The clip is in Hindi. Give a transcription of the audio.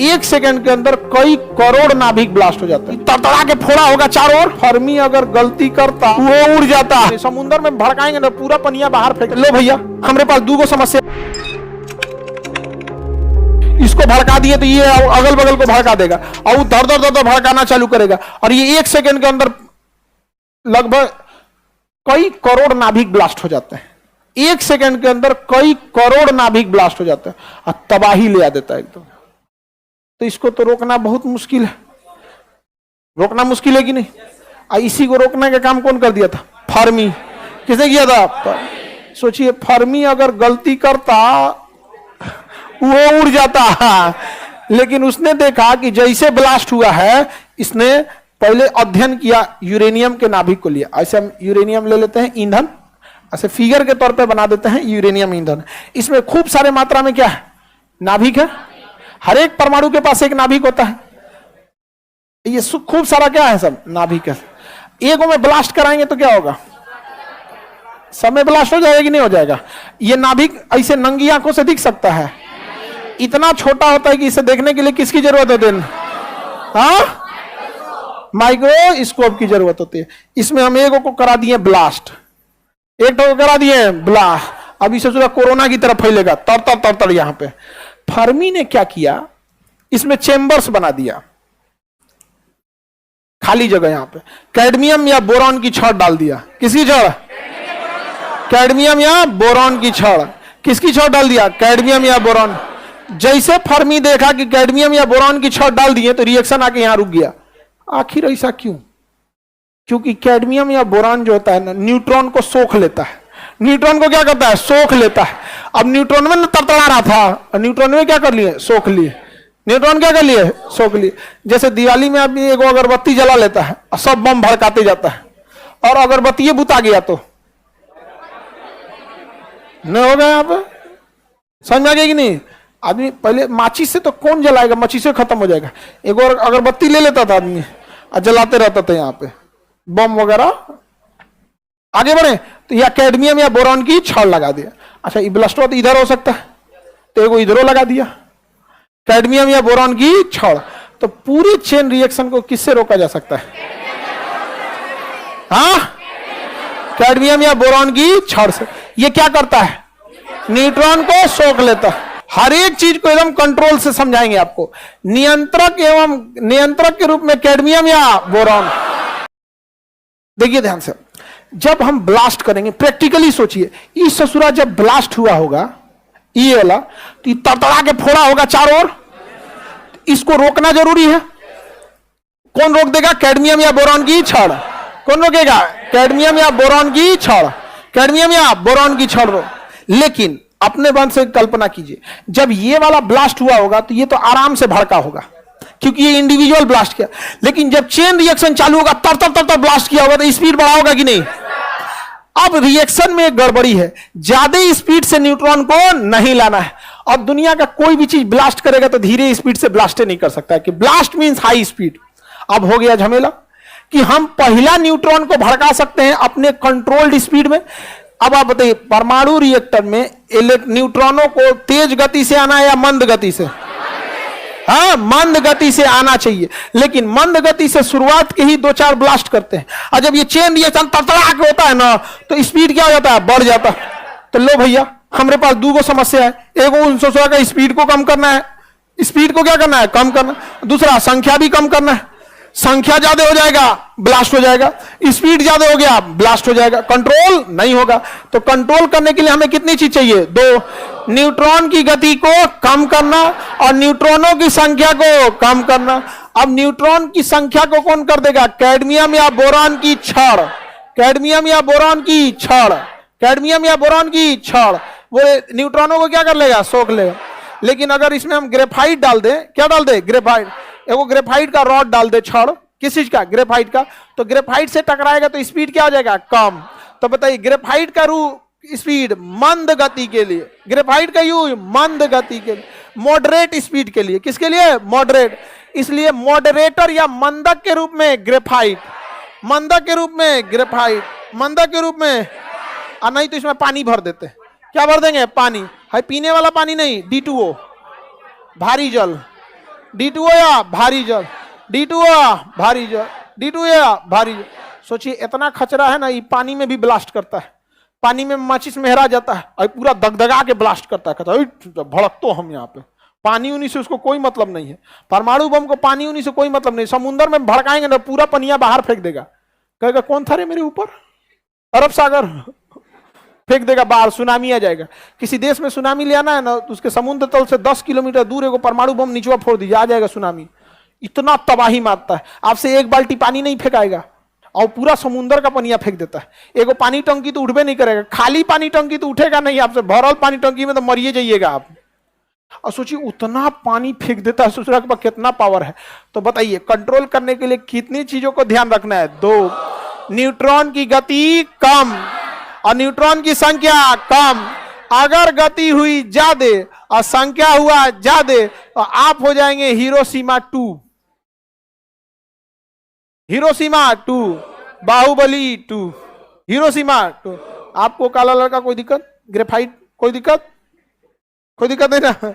1 सेकंड के अंदर कई करोड़ नाभिक ब्लास्ट हो जाता है। तड़तड़ा के फोड़ा होगा चारों ओर। फर्मी अगर गलती करता वो उड़ जाता है। समुद्र में भड़काएंगे ना, पूरा पनिया बाहर फेंक। लो भैया, हमारे पास 2 समस्या। इसको भड़का दिए तो ये अगल बगल को भड़का देगा और वो दर दर दर दर भड़काना चालू करेगा और ये 1 सेकंड के अंदर लगभग कई करोड़ नाभिक ब्लास्ट हो जाते हैं। 1 सेकंड के अंदर कई करोड़ नाभिक ब्लास्ट हो जाते हैं और तबाही ले आ देता है एकदम। तो इसको तो रोकना बहुत मुश्किल है। रोकना मुश्किल है कि नहीं? इसी को रोकने का काम कौन कर दिया था? फर्मी। किसने किया था? सोचिए, फर्मी अगर गलती करता वो उड़ जाता है, लेकिन उसने देखा कि जैसे ब्लास्ट हुआ है, इसने पहले अध्ययन किया, यूरेनियम के नाभिक को लिया। ऐसे हम यूरेनियम ले लेते हैं ईंधन, ऐसे फिगर के तौर पे बना देते हैं यूरेनियम ईंधन। इसमें खूब सारे मात्रा में क्या है? नाभिक है। हर एक परमाणु के पास एक नाभिक होता है। ये खूब सारा क्या है? सब नाभिक है। एक में ब्लास्ट कराएंगे तो क्या होगा? सब में ब्लास्ट हो जाएगा कि नहीं हो जाएगा? ये नाभिक ऐसे नंगी आंखों से दिख सकता है? इतना छोटा होता है कि इसे देखने के लिए किसकी जरूरत होती है? हाँ, माइक्रोस्कोप की जरूरत होती है। इसमें हम एक को करा दिए ब्लास्ट, एक को करा दिए ब्लास्ट। अब इसे सोचा कोरोना की तरफ फैलेगा, तर यहां पे। फर्मी ने क्या किया? इसमें चेंबर्स बना दिया, खाली जगह यहां पे कैडमियम या बोरॉन की छड़ डाल दिया। किसकी छड़? कैडमियम या बोरॉन की छड़। किसकी छड़ डाल दिया? कैडमियम या बोरॉन। जैसे फर्मी देखा कि कैडमियम या बोरॉन की छड़ डाल दिए तो रिएक्शन आके यहां रुक गया। आखिर ऐसा क्यों? क्योंकि कैडमियम या बोरॉन जो होता है ना, न्यूट्रॉन को सोख लेता है। न्यूट्रॉन को क्या करता है? सोख लेता है। अब न्यूट्रॉन में तड़तड़ा रहा था, न्यूट्रॉन में क्या कर लिए? सोख लिए। न्यूट्रॉन क्या कर लिए? सोख लिए। जैसे दिवाली में आदमी एक अगरबत्ती जला लेता है और सब बम भड़काते जाता है, और अगरबत्ती बुता गया तो नहीं होगा। यहां पर समझ में आ गया कि नहीं? आदमी पहले माचिस से तो कौन जलाएगा? माचिस से खत्म हो जाएगा। एक और अगरबत्ती ले लेता था आदमी और जलाते रहता था यहाँ पे बम वगैरह। आगे बढ़े तो या कैडमियम या बोरॉन की छड़ लगा दिया। अच्छा, ये ब्लास्टो तो इधर हो सकता है, तो एगो इधरों लगा दिया कैडमियम या बोरॉन की छड़। तो पूरी चेन रिएक्शन को किससे रोका जा सकता है? हाँ, कैडमियम या बोरॉन की छड़ से। ये क्या करता है? न्यूट्रॉन को सोख लेता है। हर एक चीज को एकदम कंट्रोल से समझाएंगे आपको। नियंत्रक एवं नियंत्रक के रूप में कैडमियम या बोरॉन। देखिए ध्यान से, जब हम ब्लास्ट करेंगे, प्रैक्टिकली सोचिए, इस ससुरा जब ब्लास्ट हुआ होगा ये वाला, तो तड़तड़ा के फोड़ा होगा चारों ओर। इसको रोकना जरूरी है। कौन रोक देगा? कैडमियम या बोरॉन की छड़। कौन रोकेगा? कैडमियम या बोरॉन की छड़। कैडमियम या बोरॉन की छड़। लेकिन अपने मन से कल्पना कीजिए, जब ये वाला ब्लास्ट हुआ होगा तो ये तो आराम से भड़का होगा, क्योंकि ये इंडिविजुअल ब्लास्ट किया। लेकिन जब चेन रिएक्शन चालू होगा, तर ब्लास्ट किया होगा, तो स्पीड बढ़ा होगा कि नहीं? अब रिएक्शन में एक गड़बड़ी है, ज्यादा स्पीड से न्यूट्रॉन को नहीं लाना है। और दुनिया का कोई भी चीज ब्लास्ट करेगा तो धीरे स्पीड से ब्लास्ट नहीं कर सकता है, कि ब्लास्ट मींस हाई स्पीड। अब हो गया झमेला कि हम पहला न्यूट्रॉन को भड़का सकते हैं अपने कंट्रोल्ड स्पीड में। अब आप बताइए, परमाणु रिएक्टर में न्यूट्रॉनों को तेज गति से आना है या मंद गति से? हाँ, मंद गति से आना चाहिए। लेकिन मंद गति से शुरुआत के ही 2-4 ब्लास्ट करते हैं, और जब ये चेन रिएक्शन तड़तड़ा के होता है ना, तो स्पीड क्या हो जाता है? बढ़ जाता है। तो लो भैया, हमारे पास 2 समस्या है। एक उन सोचा का स्पीड को कम करना है। स्पीड को क्या करना है? कम करना। दूसरा, संख्या भी कम करना है। संख्या ज्यादा हो जाएगा, ब्लास्ट हो जाएगा। स्पीड ज्यादा हो गया, ब्लास्ट हो जाएगा। कंट्रोल नहीं होगा। तो कंट्रोल करने के लिए हमें कितनी चीज चाहिए? 2। न्यूट्रॉन की गति को कम करना और न्यूट्रॉनों की संख्या को कम करना। अब न्यूट्रॉन की संख्या को कौन कर देगा? कैडमियम या बोरॉन की छड़। कैडमियम या बोरॉन की छड़। कैडमियम या बोरॉन की छड़ वो न्यूट्रॉनों को क्या कर लेगा? सोख लेगा। लेकिन अगर इसमें हम ग्रेफाइट डाल दें, क्या डाल दे? ग्रेफाइट। एगो ग्रेफाइट का रॉड डाल दे, छड़। किस चीज का? ग्रेफाइट का। तो ग्रेफाइट से टकराएगा तो स्पीड क्या हो जाएगा? कम। तो बताइए, ग्रेफाइट का स्पीड मंद गति के लिए, ग्रेफाइट का यूज मंद गति के लिए, मॉडरेट स्पीड के लिए। किसके लिए? मॉडरेट। इसलिए मॉडरेटर या मंदक के रूप में ग्रेफाइट, मंदक के रूप में ग्रेफाइट, मंदक के रूप में। और नहीं तो इसमें पानी भर देते। क्या भर देंगे? पानी। है पीने वाला पानी नहीं, D2O, भारी जल। D2O या भारी जल, D2O या भारी जल, D2O या भारी जल। सोचिए इतना खचरा है ना, ये पानी में भी ब्लास्ट करता है, पानी में माचिस मेहरा जाता है और पूरा दगदगा के ब्लास्ट करता है, कहता है भड़क तो हम यहाँ पे। पानी उनी से उसको कोई मतलब नहीं है, परमाणु बम को पानी उनी से कोई मतलब नहीं। समुद्र में भड़काएंगे ना, पूरा पनिया बाहर फेंक देगा, कहेगा कौन था रे मेरे ऊपर, अरब सागर फेंक देगा बाहर, सुनामी आ जाएगा। किसी देश में सुनामी ले आना है ना, तो उसके समुद्र तल से 10 किलोमीटर दूर एगो परमाणु बम नीचवा फोड़ दीजिए, आ जाएगा सुनामी। इतना तबाही मारता है, आपसे एक बाल्टी पानी नहीं फेंकाएगा और पूरा समुद्र का पनिया फेंक देता है। एगो पानी टंकी तो उठबे नहीं करेगा, खाली पानी टंकी तो उठेगा नहीं आपसे, भरल पानी टंकी में तो मरिए जाइएगा आप। और सोचिए उतना पानी फेंक देता है, सोच रहा के पास कितना पावर है। तो बताइए कंट्रोल करने के लिए कितनी चीजों को ध्यान रखना है? 2, न्यूट्रॉन की गति कम और न्यूट्रॉन की संख्या कम। अगर गति हुई ज्यादा और संख्या हुआ ज्यादा तो आप हो जाएंगे हिरोशिमा 2, हिरोशिमा 2, बाहुबली 2, हिरोशिमा 2। आपको काला लड़का कोई दिक्कत, ग्रेफाइट कोई दिक्कत, कोई दिक्कत नहीं ना?